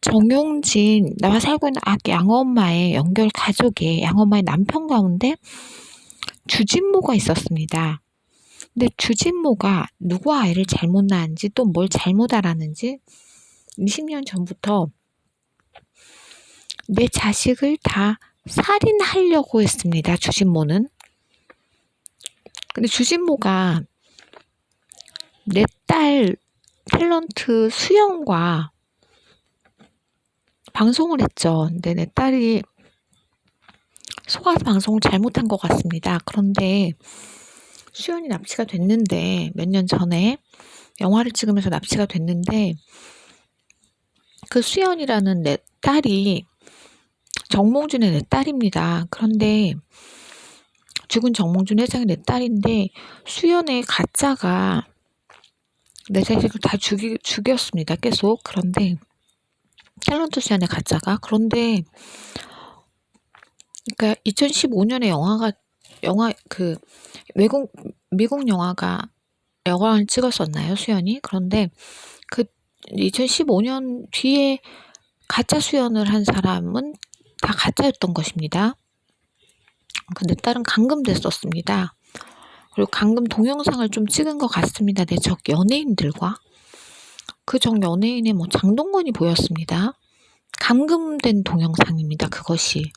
정용진, 나와 살고 있는 양엄마의 연결 가족의 양엄마의 남편 가운데 주진모가 있었습니다. 근데 주진모가 누구 아이를 잘못 낳은지 또 뭘 잘못 알았는지 20년 전부터 내 자식을 다 살인하려고 했습니다. 주진모는. 근데 주진모가 내 딸 탤런트 수연과 방송을 했죠. 근데 내 딸이 속아서 방송을 잘못한 것 같습니다. 그런데 수연이 납치가 됐는데 몇 년 전에 영화를 찍으면서 납치가 됐는데 그 수연이라는 내 딸이 정몽준의 내 딸입니다. 그런데 죽은 정몽준 회장의 내 딸인데 수연의 가짜가 내 자식을 다 죽였습니다. 계속. 그런데 탤런트 수연의 가짜가. 그런데 그러니까 2015년에 미국 영화를 찍었었나요, 수연이? 그런데 그 2015년 뒤에 가짜 수연을 한 사람은 다 가짜였던 것입니다. 근데 딸은 감금됐었습니다. 그리고 감금 동영상을 좀 찍은 것 같습니다. 내 적 연예인들과. 그 적 연예인의 장동건이 보였습니다. 감금된 동영상입니다. 그것이.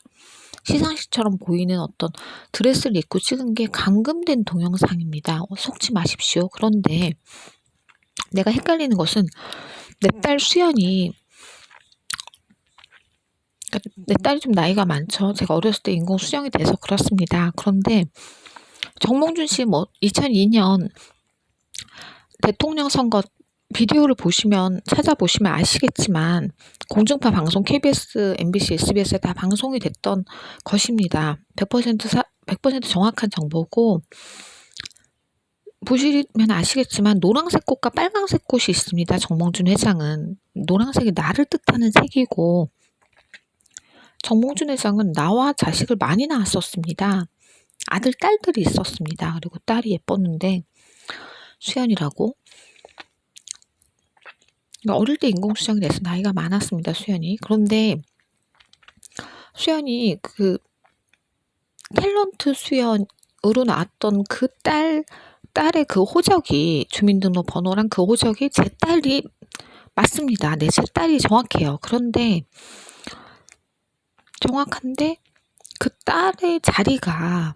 시상식처럼 보이는 어떤 드레스를 입고 찍은 게 감금된 동영상입니다. 속지 마십시오. 그런데 내가 헷갈리는 것은 내 딸 수연이, 그러니까 내 딸이 좀 나이가 많죠. 제가 어렸을 때 인공수정이 돼서 그렇습니다. 그런데 정몽준 씨 2002년 대통령 선거 비디오를 찾아보시면 아시겠지만 공중파 방송 KBS, MBC, SBS에 다 방송이 됐던 것입니다. 100% 정확한 정보고, 보시면 아시겠지만 노란색 꽃과 빨간색 꽃이 있습니다. 정몽준 회장은. 노란색이 나를 뜻하는 색이고 정몽준 회장은 나와 자식을 많이 낳았었습니다. 아들, 딸들이 있었습니다. 그리고 딸이 예뻤는데 수연이라고. 어릴 때 인공수정이 돼서 나이가 많았습니다. 수연이. 그런데 수연이 그 탤런트 수연으로 나왔던 그 딸의 그 호적이, 주민등록 번호랑 그 호적이 제 딸이 맞습니다. 네, 제 딸이 정확해요. 그런데 정확한데 그 딸의 자리가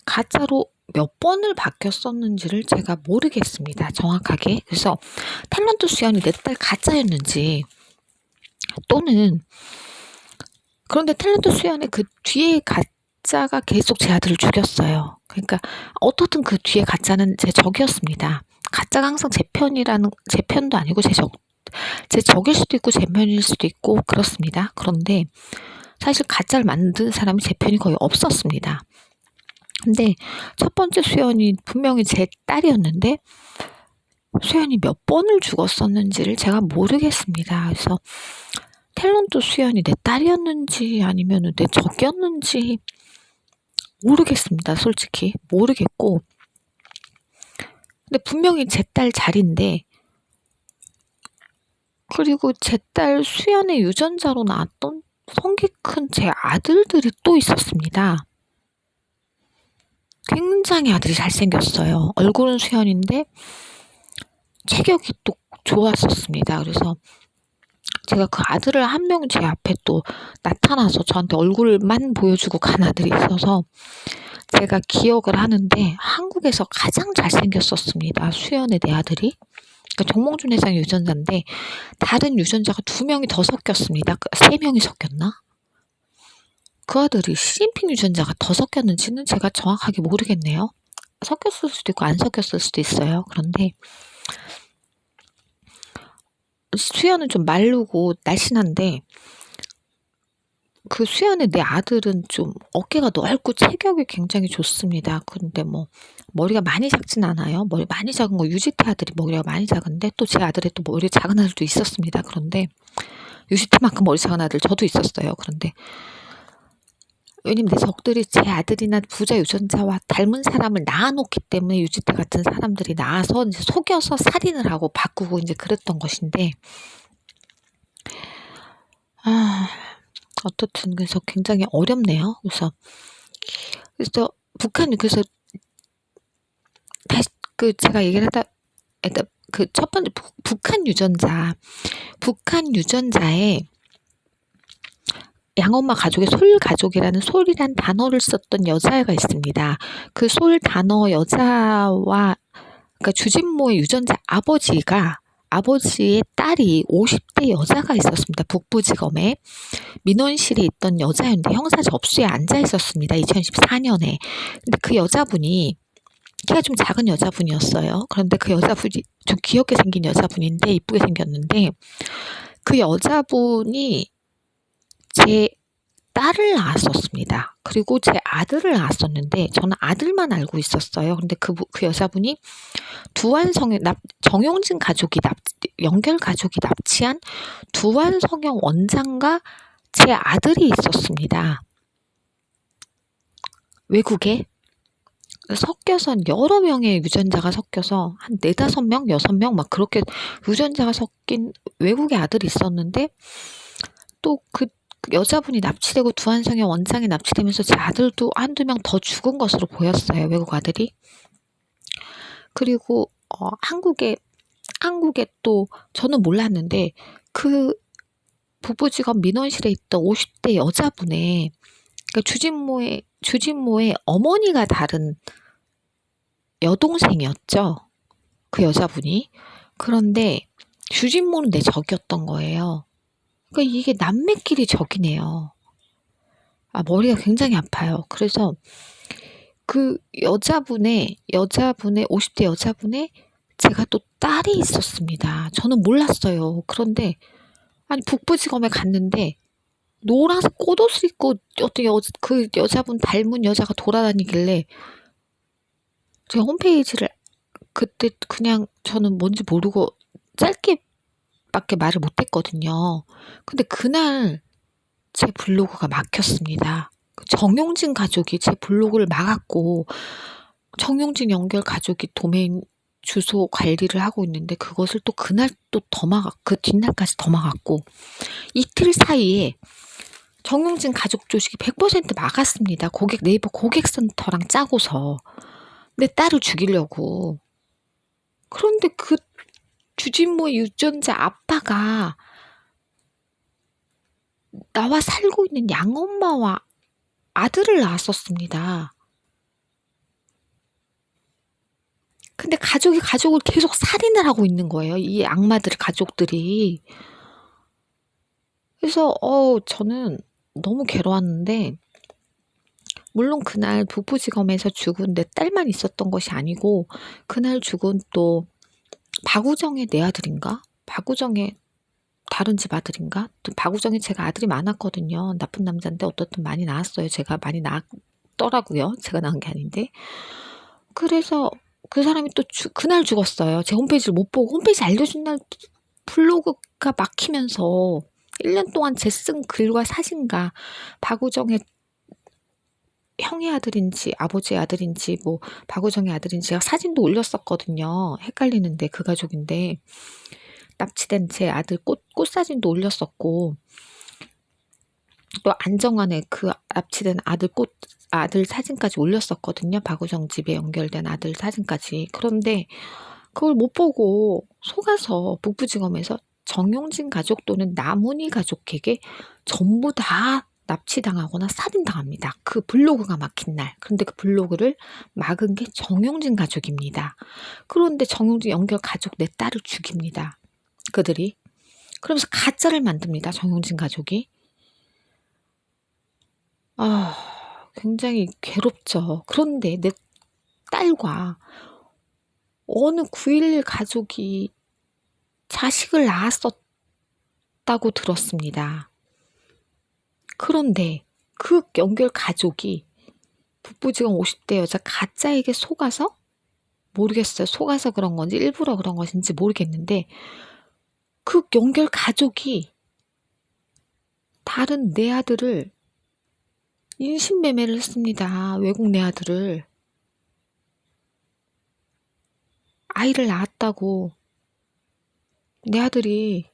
가짜로 몇 번을 바뀌었었는지를 제가 모르겠습니다. 정확하게. 그래서 탤런트 수연이 내 딸 가짜였는지, 또는 그런데 탤런트 수연의 그 뒤에 가짜가 계속 제 아들을 죽였어요. 그러니까 어떻든 그 뒤에 가짜는 제 적이었습니다. 가짜가 항상 제 편도 아니고 제 적일 수도 있고 제 편일 수도 있고 그렇습니다. 그런데 사실 가짜를 만든 사람이 제 편이 거의 없었습니다. 근데 첫 번째 수연이 분명히 제 딸이었는데 수연이 몇 번을 죽었었는지를 제가 모르겠습니다. 그래서 탤런트 수연이 내 딸이었는지 아니면 내 적이었는지 모르겠습니다. 솔직히 모르겠고, 근데 분명히 제 딸 자리인데, 그리고 제 딸 수연의 유전자로 나왔던 성기 큰 제 아들들이 또 있었습니다. 굉장히 아들이 잘생겼어요. 얼굴은 수연인데 체격이 또 좋았었습니다. 그래서 제가 그 아들을 한 명 제 앞에 또 나타나서 저한테 얼굴만 보여주고 간 아들이 있어서 제가 기억을 하는데, 한국에서 가장 잘생겼었습니다. 수연의 내 아들이. 그러니까 정몽준 회장 유전자인데 다른 유전자가 2명이 더 섞였습니다. 3명이 섞였나? 그 아들이 시진핑 유전자가 더 섞였는지는 제가 정확하게 모르겠네요. 섞였을 수도 있고 안 섞였을 수도 있어요. 그런데 수연은 좀 마르고 날씬한데 그 수연의 내 아들은 좀 어깨가 넓고 체격이 굉장히 좋습니다. 근데 머리가 많이 작진 않아요. 머리 많이 작은 거 유지태 아들이 머리가 많이 작은데, 또 제 아들의 또 머리 작은 아들도 있었습니다. 그런데 유지태만큼 머리 작은 아들 저도 있었어요. 그런데 왜냐면 내 적들이 제 아들이나 부자 유전자와 닮은 사람을 낳아놓기 때문에 유지태 같은 사람들이 나와서 이제 속여서 살인을 하고 바꾸고 이제 그랬던 것인데, 어떻든 그래서 굉장히 어렵네요. 그래서 그래서 다시 제가 얘기를 하다 일단 첫 번째 북한 유전자에 양엄마 가족의 솔 가족이라는 솔이란 단어를 썼던 여자애가 있습니다. 그 솔 단어 여자와 그러니까 주진모의 유전자 아버지의 딸이 50대 여자가 있었습니다. 북부지검에 민원실에 있던 여자였는데 형사 접수에 앉아 있었습니다. 2014년에. 근데 그 여자분이 키가 좀 작은 여자분이었어요. 그런데 그 여자분이 좀 귀엽게 생긴 여자분인데 이쁘게 생겼는데 그 여자분이 제 딸을 낳았었습니다. 그리고 제 아들을 낳았었는데 저는 아들만 알고 있었어요. 근데 그 여자분이 정용진 가족이 연결 가족이 납치한 두환성형 원장과 제 아들이 있었습니다. 외국에 섞여서 여러 명의 유전자가 섞여서 한 4~5명, 6명 막 그렇게 유전자가 섞인 외국의 아들이 있었는데 또 그 여자분이 납치되고 두한성형 원장이 납치되면서 제 아들도 한두 명 더 죽은 것으로 보였어요. 외국 아들이. 그리고 한국에 또 저는 몰랐는데 그 부부직업 민원실에 있던 50대 여자분의 그러니까 주진모의 어머니가 다른 여동생이었죠. 그 여자분이. 그런데 주진모는 내 적이었던 거예요. 그러니까 이게 남매끼리 적이네요. 머리가 굉장히 아파요. 그래서 그 여자분의 50대 여자분의 제가 또 딸이 있었습니다. 저는 몰랐어요. 그런데 아니 북부지검에 갔는데 노란색 꽃옷을 입고 어떤 그 여자분 닮은 여자가 돌아다니길래 제 홈페이지를 그때 그냥 저는 뭔지 모르고 짧게밖에 말을 못했거든요. 근데 그날 제 블로그가 막혔습니다. 정용진 가족이 제 블로그를 막았고 정용진 연결 가족이 도메인 주소 관리를 하고 있는데 그것을 또 그날 또 그 뒷날까지 더 막았고 이틀 사이에 정용진 가족 조직이 100% 막았습니다. 네이버 고객센터랑 짜고서 내 딸을 죽이려고. 그런데 그 주진모의 유전자 아빠가 나와 살고 있는 양엄마와 아들을 낳았었습니다. 근데 가족을 계속 살인을 하고 있는 거예요. 이 가족들이. 그래서 저는 너무 괴로웠는데 물론 그날 북부지검에서 죽은 내 딸만 있었던 것이 아니고 그날 죽은 또 박우정의 내 아들인가? 박우정의 다른 집 아들인가? 또 박우정이 제가 아들이 많았거든요. 나쁜 남자인데 어떻든 많이 낳았어요. 제가 많이 낳았더라고요. 제가 낳은 게 아닌데. 그래서 그 사람이 또 그날 죽었어요. 제 홈페이지를 못 보고 홈페이지 알려준 날 블로그가 막히면서 1년 동안 제 쓴 글과 사진과 박우정의 형의 아들인지 아버지의 아들인지 뭐 박우정의 아들인지 제가 사진도 올렸었거든요. 헷갈리는데 그 가족인데 납치된 제 아들 꽃사진도 올렸었고 또 안정환의 그 납치된 아들 사진까지 올렸었거든요. 박우정 집에 연결된 아들 사진까지. 그런데 그걸 못 보고 속아서 북부지검에서 정용진 가족 또는 남은희 가족에게 전부 다 납치당하거나 살인당합니다. 그 블로그가 막힌 날. 그런데 그 블로그를 막은 게 정용진 가족입니다. 그런데 정용진 연결 가족 내 딸을 죽입니다. 그들이. 그러면서 가짜를 만듭니다. 정용진 가족이. 굉장히 괴롭죠. 그런데 내 딸과 어느 9.11 가족이 자식을 낳았었다고 들었습니다. 그런데 그 연결 가족이 북부지검 50대 여자 가짜에게 속아서 모르겠어요. 속아서 그런 건지 일부러 그런 것인지 모르겠는데 그 연결 가족이 다른 내 아들을 인신매매를 했습니다. 외국 내 아들을. 아이를 낳았다고 내 아들이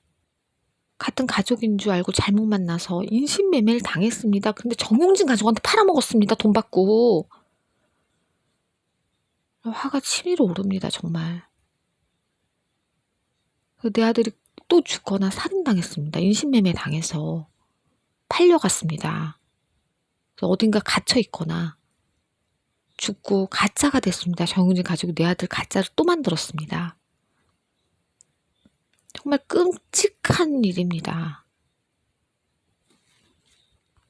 같은 가족인 줄 알고 잘못 만나서 인신매매를 당했습니다. 근데 정용진 가족한테 팔아먹었습니다. 돈 받고. 화가 치밀어 오릅니다. 정말. 내 아들이 또 죽거나 살인당했습니다. 인신매매 당해서 팔려갔습니다. 어딘가 갇혀 있거나 죽고 가짜가 됐습니다. 정용진 가족이 내 아들 가짜를 또 만들었습니다. 정말 끔찍한 일입니다.